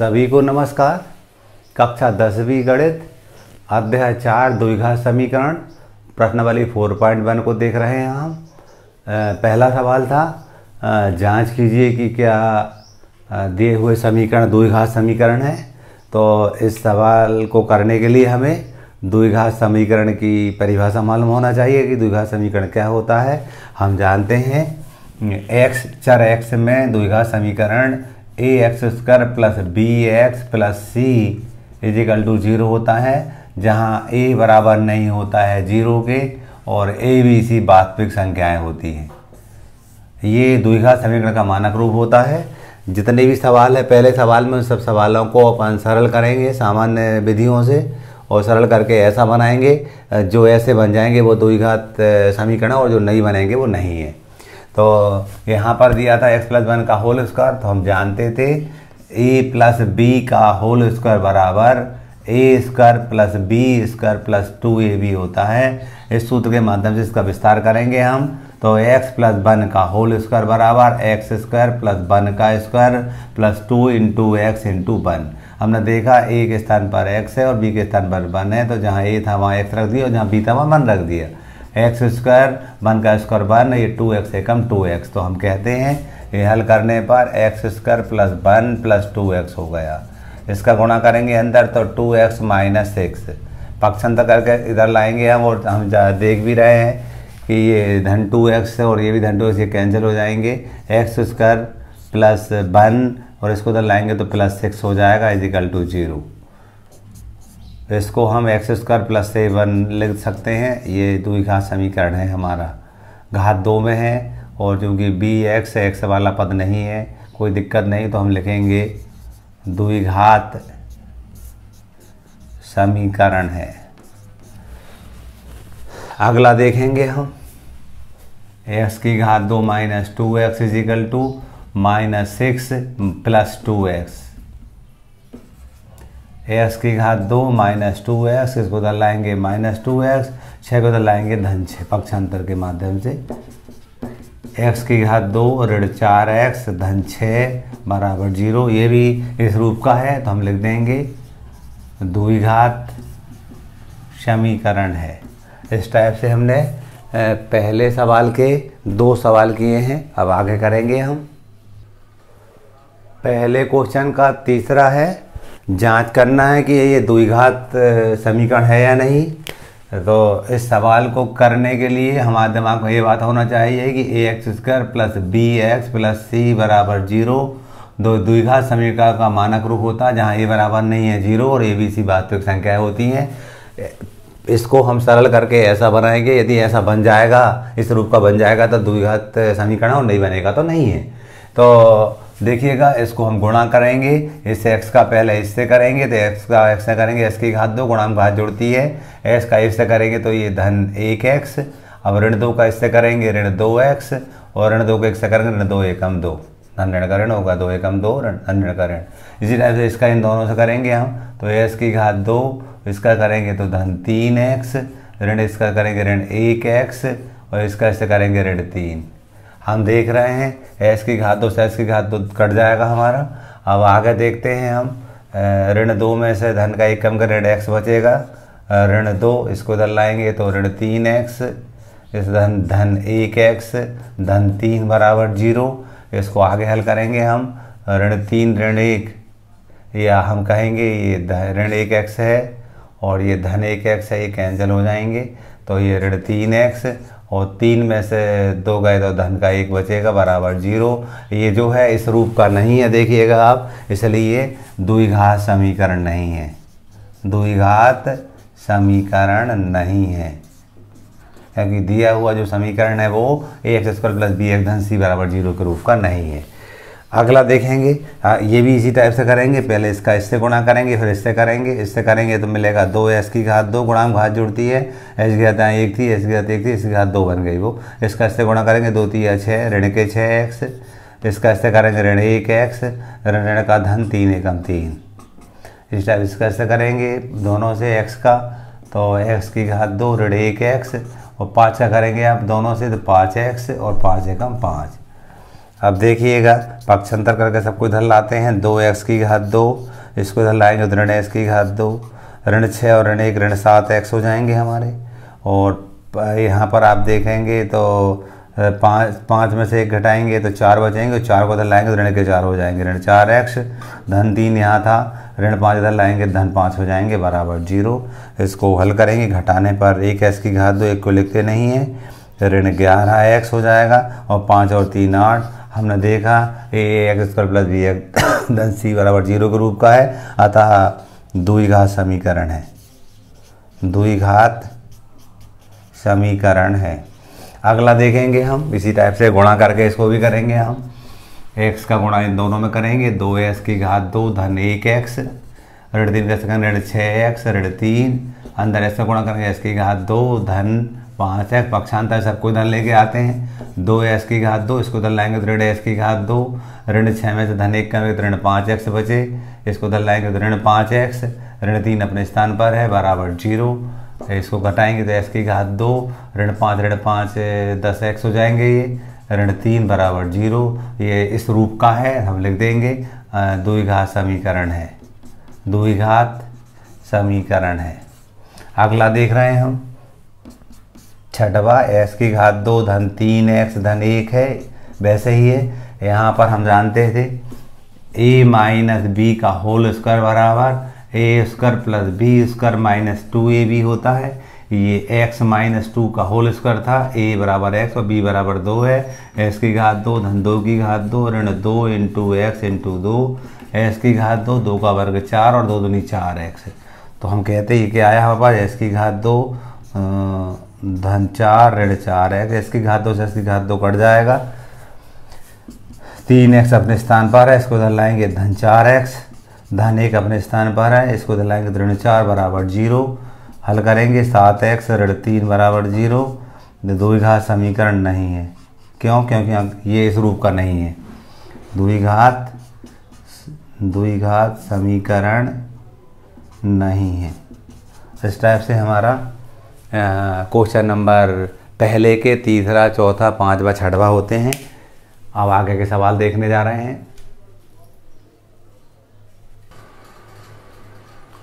सभी को नमस्कार। कक्षा 10वीं गणित अध्याय 4 द्विघात समीकरण प्रश्नावली 4.1 को देख रहे हैं हम। पहला सवाल था जांच कीजिए कि क्या दिए हुए समीकरण द्विघात समीकरण है। तो इस सवाल को करने के लिए हमें द्विघात समीकरण की परिभाषा मालूम होना चाहिए कि द्विघात समीकरण क्या होता है। हम जानते हैं x चर x में द्विघात समीकरण ax² plus bx plus c equal to 0 होता है, जहाँ a बराबर नहीं होता है 0 के और a b c वास्तविक संख्याएं होती हैं। ये द्विघात समीकरण का मानक रूप होता है। जितने भी सवाल है पहले सवाल में उन सब सवालों को अपन सरल करेंगे सामान्य विधियों से और सरल करके ऐसा बनाएंगे जो ऐसे बन जाएंगे वो द्विघात समीकरण, और जो नहीं बनेंगे वो नहीं है। तो यहाँ पर दिया था x + 1 का होल स्क्वायर, तो हम जानते थे a + b का होल स्क्वायर बराबर a² plus b² plus 2ab होता है। इस सूत्र के माध्यम से इसका विस्तार करेंगे हम। तो x + 1 का होल स्क्वायर बराबर x² प्लस 1 का स्क्वायर प्लस 2 × x × 1। हमने देखा a के स्थान पर x है और b के स्थान पर 1 है, तो जहाँ a था वहाँ x रख दिया और जहाँ b था वहाँ 1 रख दिया। x² 1 का स्क्वायर 1, ये 2x एकम 2x। तो हम कहते हैं ये हल करने पर x² प्लस 1 प्लस 2x हो गया। इसका गुणा करेंगे अंदर तो 2x - 6 पक्षांतर करके इधर लाएंगे हम, और हम देख भी रहे हैं कि ये धन 2x और ये भी धन 2x ये कैंसिल हो जाएंगे। x² प्लस 1 और इसको इधर लाएंगे तो प्लस 6 हो जाएगा इजिकल टू 0। इसको हम x² प्लस 7 लिख सकते हैं। ये द्विघात समीकरण है हमारा, घात 2 में है और चूँकि bx x वाला पद नहीं है कोई दिक्कत नहीं, तो हम लिखेंगे द्विघात समीकरण है। अगला देखेंगे हम x² 2 - 2x is equal to -6 plus 2x। x² 2 - 2x, इसको उधर लाएंगे -2x, 6 को उधर लाएंगे धन 6 पक्षांतर के माध्यम से। x² 2 ऋण 4x धन 6 बराबर 0। ये भी इस रूप का है तो हम लिख देंगे द्विघात समीकरण है। इस टाइप से हमने पहले सवाल के 2 सवाल किए हैं। अब आगे करेंगे हम। पहले क्वेश्चन का तीसरा है, जांच करना है कि ये द्विघात समीकरण है या नहीं। तो इस सवाल को करने के लिए हमारे दिमाग में ये बात होना चाहिए कि ax² plus bx plus c बराबर 0 दो द्विघात समीकरण का मानक रूप होता है, जहाँ a बराबर नहीं है 0 और a b c वास्तविक संख्याएं होती हैं। इसको हम सरल करके ऐसा बनाएंगे। यदि ऐसा बन जाएगा, इस रूप का बन जाएगा तो द्विघात समीकरण, और नहीं बनेगा तो नहीं है। तो देखिएगा, इसको हम गुणा करेंगे। इस x का पहले इससे करेंगे तो x का x से करेंगे x² 2 गुणांक घात जुड़ती है। x का इससे करेंगे तो ये धन 1x। अब ऋण 2 का इससे करेंगे ऋण 2x, और ऋण 2 को 1 से करेंगे ऋण 2 एकम 2, धन ऋण का ऋण होगा 2 एकम 2 धन ऋण का ऋण। इसी टाइप से इसका इन दोनों से करेंगे हम, तो x² 2 इसका करेंगे तो धन 3x, ऋण इसका करेंगे ऋण 1x, और इसका इससे करेंगे ऋण 3। हम देख रहे हैं x² 2 से x² 2 कट जाएगा हमारा। अब आगे देखते हैं हम, ऋण 2 में से धन का 1 कम कर ऋण x बचेगा, ऋण 2 इसको इधर लाएंगे तो ऋण 3x, इस धन 1x धन 3 बराबर 0। इसको आगे हल करेंगे हम, ऋण 3 ऋण 1, या हम कहेंगे ये ऋण 1x है और ये धन 1x है, ये कैंसिल हो जाएंगे। तो ये ऋण 3x और 3 में से 2 गए तो धन का 1 बचेगा बराबर 0। ये जो है इस रूप का नहीं है, देखिएगा आप, इसलिए द्विघात समीकरण नहीं है, द्विघात समीकरण नहीं है, क्योंकि दिया हुआ जो समीकरण है वो ax² प्लस bx धन c बराबर 0 के रूप का नहीं है। अगला देखेंगे, ये भी इसी टाइप से करेंगे। पहले इसका इससे गुणा करेंगे, फिर इससे करेंगे तो मिलेगा 2x² 2 गुणांक घात जुड़ती है, h की घात 1 थी, h की घात 1 थी, इसकी घात 2 बन गई वो। इसका इससे गुणा करेंगे 2 3 6 ऋण के 6x, इसका इससे करेंगे ऋण 1x, ऋण का धन 3 एकम 3। इस टाइप इसका इससे करेंगे दोनों से x का, तो x² 2 ऋण 1x, और 5 का करेंगे आप दोनों से तो 5x और 5 एकम 5। अब देखिएगा पक्षांतर करके सबको इधर लाते हैं, 2x की घात 2, इसको इधर लाएंगे तो ऋण x की घात 2, ऋण 6 और ऋण 1 ऋण 7x हो जाएंगे हमारे। और यहाँ पर आप देखेंगे तो 5 में से 1 घटाएंगे तो 4 बचेंगे, 4 को इधर लाएंगे तो ऋण के 4 हो जाएंगे, ऋण 4x, धन 3 यहाँ था, ऋण 5 इधर लाएंगे धन 5 हो जाएंगे बराबर 0। इसको हल करेंगे, घटाने पर 1x की घात 2, 1 को लिखते नहीं है, ऋण 11x हो जाएगा और 5 और 3 8। हमने देखा ax² + bx धन c बराबर 0 के रूप का है, अतः द्विघात समीकरण है, द्विघात समीकरण है। अगला देखेंगे हम, इसी टाइप से गुणा करके इसको भी करेंगे हम, x का गुणा इन दोनों में करेंगे, 2x की घात 2 धन 1x, ऋण 3 कैसे करेंगे, ऋण 6x ऋण 3, अंदर ऐसे गुणा करेंगे x की घात 2 धन 5x, पक्षांतर सबको इधर लेके आते हैं, 2x की घात 2, इसको इधर लाएंगे तो ऋण x की घात 2, ऋण 6 में से धन 1 करेंगे तो ऋण 5x बचे, इसको इधर लाएंगे तो ऋण 5x, ऋण 3 अपने स्थान पर है बराबर 0। इसको घटाएंगे तो x की घात 2, ऋण 5 10x हो जाएंगे, ये ऋण 3 बराबर 0। ये इस रूप का है, हम लिख देंगे द्विघात समीकरण है, द्विघात समीकरण है। अगला देख रहे हैं हम, छठवा, x की घात 2 धन 3x धन 1 है, वैसे ही है। यहाँ पर हम जानते थे a - b का होल स्क्वायर बराबर a² + b² - 2ab होता है। ये x - 2 का होल स्क्वायर था, a बराबर x और b बराबर 2 है, x की घात 2 धन 2 की घात 2 ऋण 2 × x × 2, x की घात 2, 2 का वर्ग 4 और 2 दूनी 4x। तो हम कहते हैं कि आया हमारे पास x की घात 2 धन 4 ऋण 4x, x की घात 2 से x की घात 2 कट जाएगा, 3x अपने स्थान पर है, इसको इधर लाएंगे धन 4x, धन 1 अपने स्थान पर है, इसको इधर लाएंगे ऋण 4 बराबर 0। हल करेंगे 7x ऋण 3 बराबर 0। द्विघात समीकरण नहीं है, क्यों? क्योंकि ये इस रूप का नहीं है, द्विघात समीकरण नहीं है। इस टाइप से हमारा क्वेश्चन नंबर पहले के तीसरा, चौथा, पांचवा, छठवा होते हैं। अब आगे के सवाल देखने जा रहे हैं।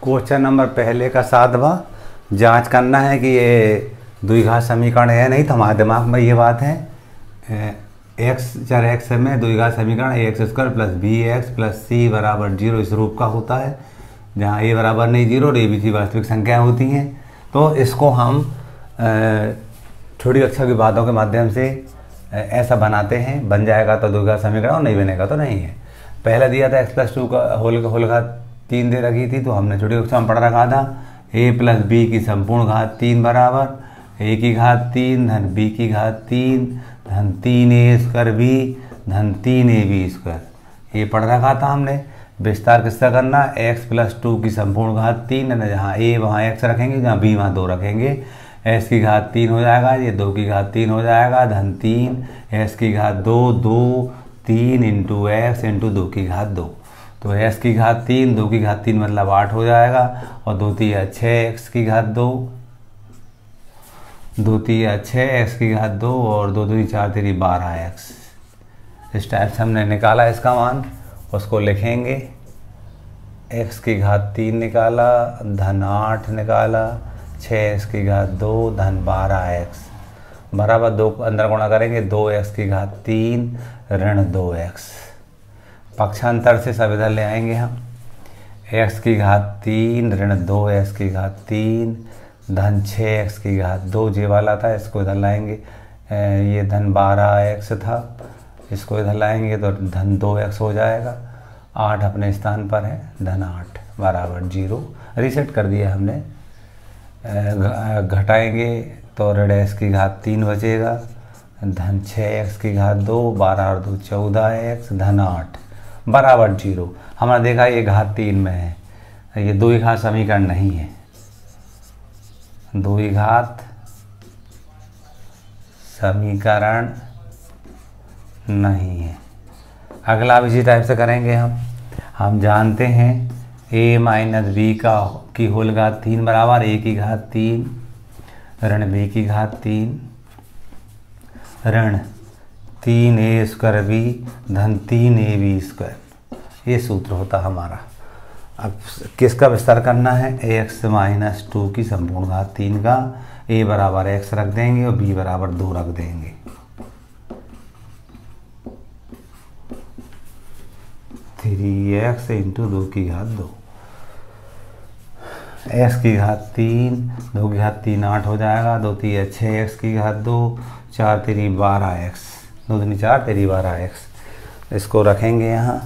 क्वेश्चन नंबर पहले का 7वां, जांच करना है कि ये द्विघात समीकरण है नहीं। तो हमारे दिमाग में ये बात है, चर x में द्विघात समीकरण ax² + bx + c बराबर 0 इस रूप का होता है, जहाँ a बराबर नहीं 0 और a b c वास्तविक संख्याएं होती हैं। तो इसको हम छोटी कक्षा की बातों के माध्यम से ऐसा बनाते हैं, बन जाएगा तो द्विघात समीकरण और नहीं बनेगा तो नहीं है। पहले दिया था x + 2 का होल घात 3 दे रखी थी, तो हमने छोटी कक्षा में पढ़ रखा था a + b की संपूर्ण घात 3 बराबर a की घात 3 धन b की घात 3 धन 3a² b धन 3ab²। ये पढ़ रखा था हमने। विस्तार किसका करना, x + 2 की संपूर्ण घात 3 है ना, जहाँ a वहाँ x रखेंगे, जहाँ b वहाँ 2 रखेंगे, x की घात 3 हो जाएगा, ये 2 की घात 3 हो जाएगा, धन 3 x की घात 2 2 3 × x × 2 की घात 2। तो x की घात 3 2 की घात 3 मतलब 8 हो जाएगा, और 2 3 6 x की घात 2 2 3 6 x की घात 2 और 2 2 4 3 12x। इस टाइप से हमने निकाला इसका मान, उसको लिखेंगे। x की घात 3 निकाला, धन 8 निकाला, 6x की घात 2 धन 12x बराबर 2 अंदर गुणा करेंगे, 2x की घात 3 ऋण 2x। पक्षांतर से सब इधर ले आएंगे हम, x की घात 3 ऋण 2x की घात 3 धन 6x की घात 2 जे वाला था, इसको इधर लाएंगे, ये धन 12x था, इसको इधर लाएंगे तो धन 2x हो जाएगा, 8 अपने स्थान पर है, धन 8 बराबर 0। रीसेट कर दिया हमने। घटाएंगे तो ऋण x की घात 3 बचेगा, धन 6x की घात 2 12 और 2 14x धन 8 बराबर 0। हमने देखा ये घात 3 में है, ये द्विघात समीकरण नहीं है, द्विघात समीकरण नहीं है। अगला भी इसी टाइप से करेंगे हम जानते हैं a - b की होल घात 3 बराबर a की घात 3 ऋण b की घात 3 ऋण 3a² b धन 3ab², ये सूत्र होता हमारा। अब किसका विस्तार करना है, ax - 2 की संपूर्ण घात 3 का, a बराबर x रख देंगे और b बराबर 2 रख देंगे। थ्री एक्स इंटू 2 की घात 2, x की घात 3, 2 की घात 3 8 हो जाएगा, 2 3 6 x की घात 2, 4 3 12x, 2 3 4 3 12x। इसको रखेंगे यहाँ,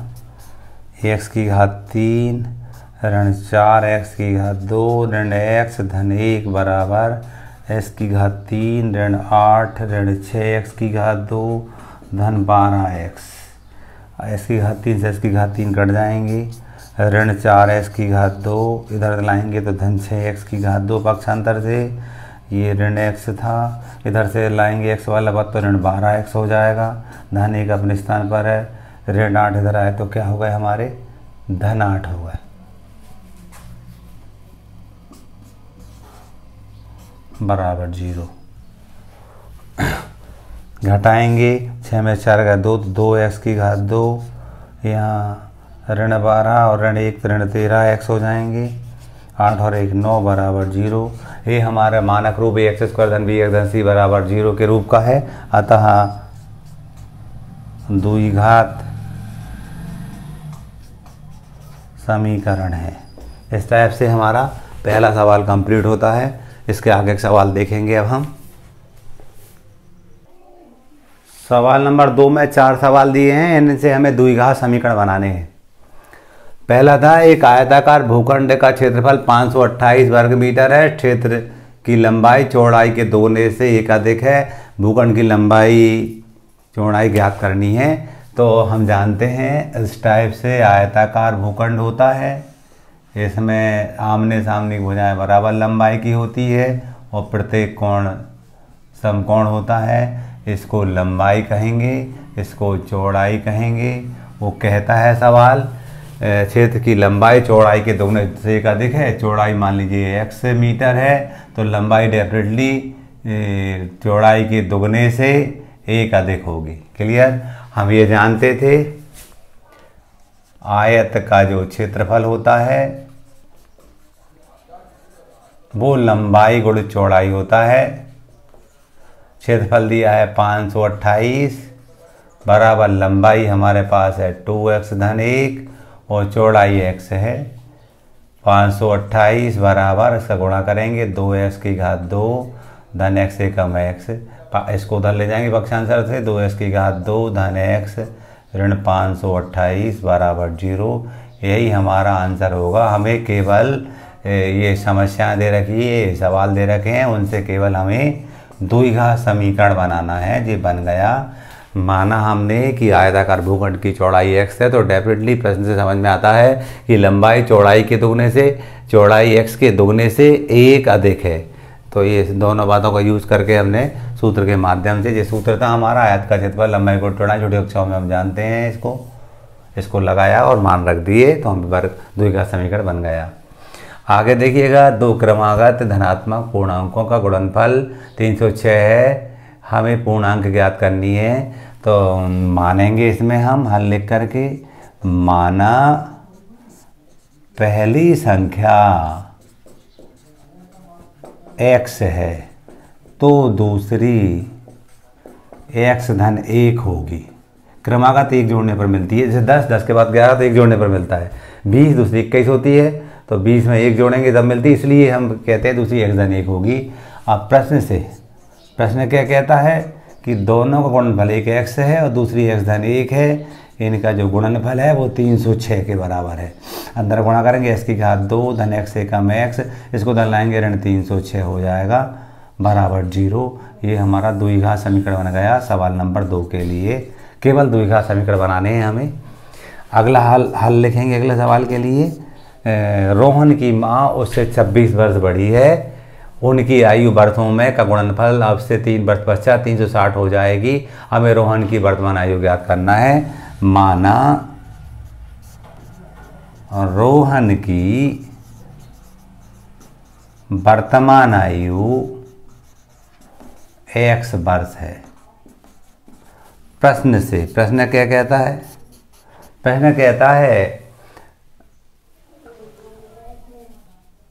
x की घात 3 ऋण 4x की घात 2 ऋण x धन 1 बराबर x की घात 3 ऋण 8 ऋण 6x की घात 2 धन 12x। x की घात 3 से x की घात 3 कट जाएंगे, ऋण 4x की घात 2 इधर लाएंगे तो धन 6x की घात 2 पक्षांतर से, ये ऋण x था, इधर से लाएंगे x वाला पद तो ऋण 12x हो जाएगा, धन 1 अपने स्थान पर है, ऋण 8 इधर आए तो क्या हो गए हमारे, धन 8 हो गए, बराबर 0। घटाएंगे, 6 में 4 का 2, 2x की घात 2, यहाँ ऋण 12 और ऋण 1 ऋण 13x हो जाएंगे, 8 और 1 9 बराबर 0। ये हमारा मानक रूप ax² धन bx धन c बराबर 0 के रूप का है, अतः द्विघात समीकरण है। इस टाइप से हमारा पहला सवाल कंप्लीट होता है। इसके आगे के सवाल देखेंगे अब हम। सवाल नंबर 2 में 4 सवाल दिए हैं, इनसे हमें द्विघात समीकरण बनाने हैं। पहला था, एक आयताकार भूखंड का क्षेत्रफल 528 वर्ग मीटर है, क्षेत्र की लंबाई चौड़ाई के दोगुने से एक अधिक है, भूखंड की लंबाई चौड़ाई ज्ञात करनी है। तो हम जानते हैं इस टाइप से आयताकार भूखंड होता है, इसमें आमने सामने की भुजाएं बराबर लंबाई की होती है और प्रत्येक कोण समकोण होता है। इसको लंबाई कहेंगे, इसको चौड़ाई कहेंगे। वो कहता है सवाल, क्षेत्र की लंबाई चौड़ाई के दोगुने से एक अधिक है, चौड़ाई मान लीजिए x मीटर है तो लंबाई डेफिनेटली चौड़ाई के दोगुने से एक अधिक होगी। क्लियर। हम ये जानते थे आयत का जो क्षेत्रफल होता है वो लंबाई गुण चौड़ाई होता है। क्षेत्रफल दिया है 528 बराबर लंबाई हमारे पास है 2x धन 1 और चौड़ाई x है। 528 बराबर इसका गुणा करेंगे 2x की घात 2 धन x से कम x, इसको उधर ले जाएंगे पक्षांतर से, 2x की घात 2 धन x ऋण 528 बराबर 0। यही हमारा आंसर होगा। हमें केवल ये समस्याएं दे रखी है, सवाल दे रखे हैं, उनसे केवल हमें द्विघात समीकरण बनाना है। ये बन गया। माना हमने कि आयताकार भूखंड की चौड़ाई x है तो डेफिनेटली प्रश्न से समझ में आता है कि लंबाई चौड़ाई के दोगुने से, चौड़ाई x के दोगुने से एक अधिक है। तो ये दोनों बातों का यूज करके हमने सूत्र के माध्यम से, ये सूत्र था हमारा आयत का क्षेत्रफल लंबाई को चौड़ाई, छोटी कक्षाओं में हम जानते हैं, इसको लगाया और मान रख दिए तो हम द्विघात समीकरण बन गया। आगे देखिएगा, दो क्रमागत धनात्मक पूर्णांकों का गुणनफल 306 है, हमें पूर्णांक ज्ञात करनी है। तो मानेंगे इसमें हम हल लिख करके, माना पहली संख्या x है तो दूसरी x धन 1 होगी। क्रमागत 1 जोड़ने पर मिलती है, जैसे 10 के बाद 11 तो 1 जोड़ने पर मिलता है। 20 दूसरी 21 होती है तो 20 में 1 जोड़ेंगे तब मिलती है, इसलिए हम कहते हैं दूसरी x धन 1 होगी। अब प्रश्न क्या कहता है कि दोनों का गुणनफल एक x है और दूसरी x धन 1 है, इनका जो गुणनफल है वो 306 के बराबर है। अंदर गुणा करेंगे x की घात 2 धन x से कम x, इसको धन लाएंगे ऋण 306 हो जाएगा बराबर 0। ये हमारा द्विघात समीकरण बन गया सवाल नंबर 2 के लिए। केवल द्विघात समीकरण बनाने हैं हमें। अगला हल लिखेंगे अगले सवाल के लिए। रोहन की माँ उससे 26 वर्ष बड़ी है, उनकी आयु वर्षों में का गुणनफल अब से 3 वर्ष पश्चात 360 हो जाएगी। हमें रोहन की वर्तमान आयु ज्ञात करना है। माना रोहन की वर्तमान आयु x वर्ष है प्रश्न से। प्रश्न क्या कहता है? प्रश्न कहता है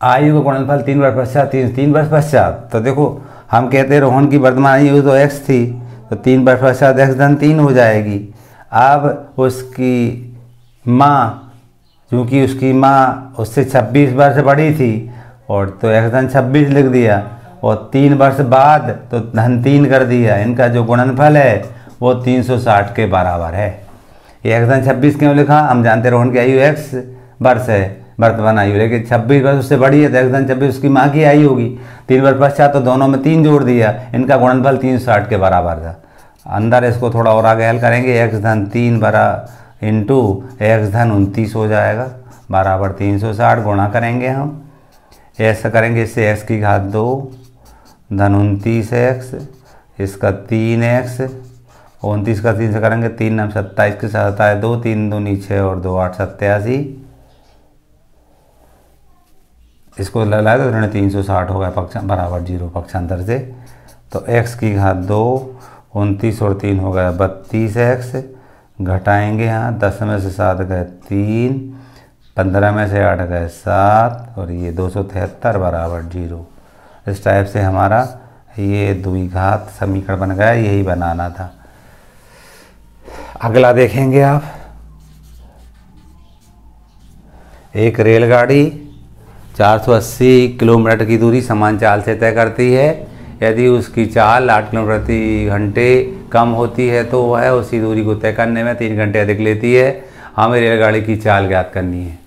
आयु का गुणनफल 3 वर्ष पश्चात 3 वर्ष पश्चात। तो देखो हम कहते हैं रोहन की वर्तमान आयु तो x थी, तो 3 वर्ष पश्चात x धन 3 हो जाएगी। अब उसकी माँ, चूँकि उसकी माँ उससे 26 वर्ष बड़ी थी और तो x धन 26 लिख दिया, और 3 वर्ष बाद तो धन 3 कर दिया। इनका जो गुणनफल है वो 360 के बराबर है। ये x धन 26 क्यों लिखा? हम जानते रोहन की आयु x वर्ष है वर्तमान आयु, लेकिन 26 वर्ष उससे बड़ी है तो x धन 26 उसकी माँ की आयु होगी। 3 वर्ष पश्चात तो दोनों में 3 जोड़ दिया, इनका गुणनफल 360 के बराबर था। अंदर इसको थोड़ा और आगे हल करेंगे, x धन 3 बरा इंटू x धन 29 हो जाएगा बराबर 360। गुणा करेंगे हम, ऐसा करेंगे, इससे x की घात 2 धन 29x, इसका 3x, 29 का 3 से करेंगे 3 9 27 के साथ आता है 2, 3 2 6 और 2 8 87। इसको लगाए तो ऋण 360 हो गया बराबर 0 पक्षांतर से। तो x की घात 2, 29 और 3 हो गया 32x, घटाएंगे यहाँ 10 में से 7 गए 3, 15 में से 8 गए 7 और ये 273 बराबर 0। इस टाइप से हमारा ये द्विघात समीकरण बन गया, यही बनाना था। अगला देखेंगे आप, एक रेलगाड़ी 480 किलोमीटर की दूरी समान चाल से तय करती है। यदि उसकी चाल 8 किलोमीटर प्रति घंटे कम होती है तो वह उसी दूरी को तय करने में 3 घंटे अधिक लेती है। हमें रेलगाड़ी की चाल ज्ञात करनी है।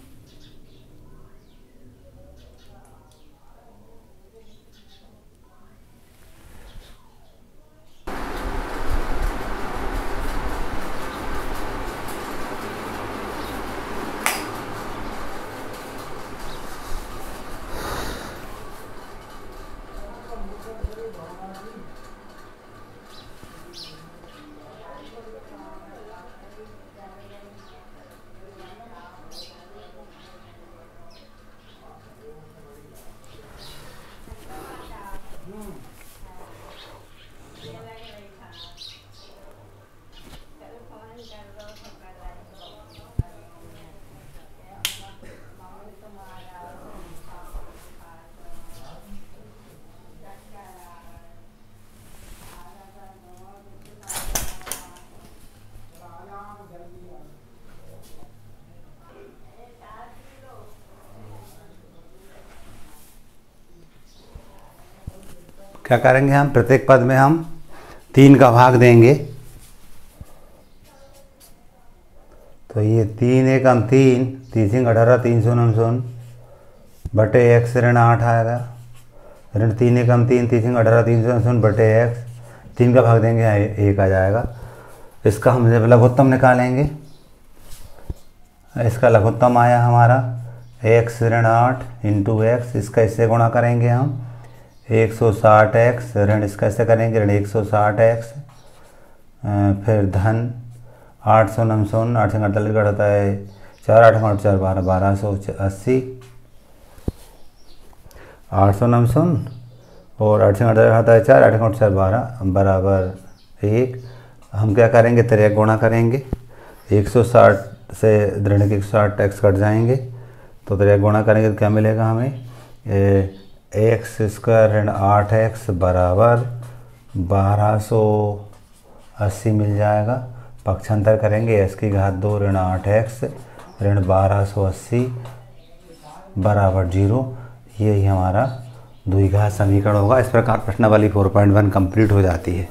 क्या करेंगे हम? प्रत्येक पद में हम 3 का भाग देंगे। तो ये 3 एकम 3, 3 18 399 बटे x ऋण 8 आएगा। ऋण 3 एकम 3, 3 18 399 बटे x, 3 का भाग देंगे 1 आ जाएगा। इसका हम जब लघुत्तम निकालेंगे, इसका लघुत्तम आया हमारा x ऋण 8 इंटू x, इसका इससे गुणा करेंगे हम 160x, ऋण इसका ऐसे करेंगे ऋण 160x, फिर धन 899, 8 से 48 का होता है 4 8 8 4 12 1280, 899 और 8 से 48 आता है 4 8 8 4 12 बराबर 1। हम क्या करेंगे? तिर्यक गुणा करेंगे, 160 से ऋण के 160x कट जाएंगे तो तिर्यक गुणा करेंगे तो क्या मिलेगा हमें? एक्स स्क्वायर ऋण 8x बराबर 1280 मिल जाएगा। पक्षांतर करेंगे, x की घात 2 ऋण 8x ऋण 1280 बराबर 0। यही हमारा द्विघात समीकरण होगा। इस प्रकार प्रश्नावली 4.1 कंप्लीट हो जाती है।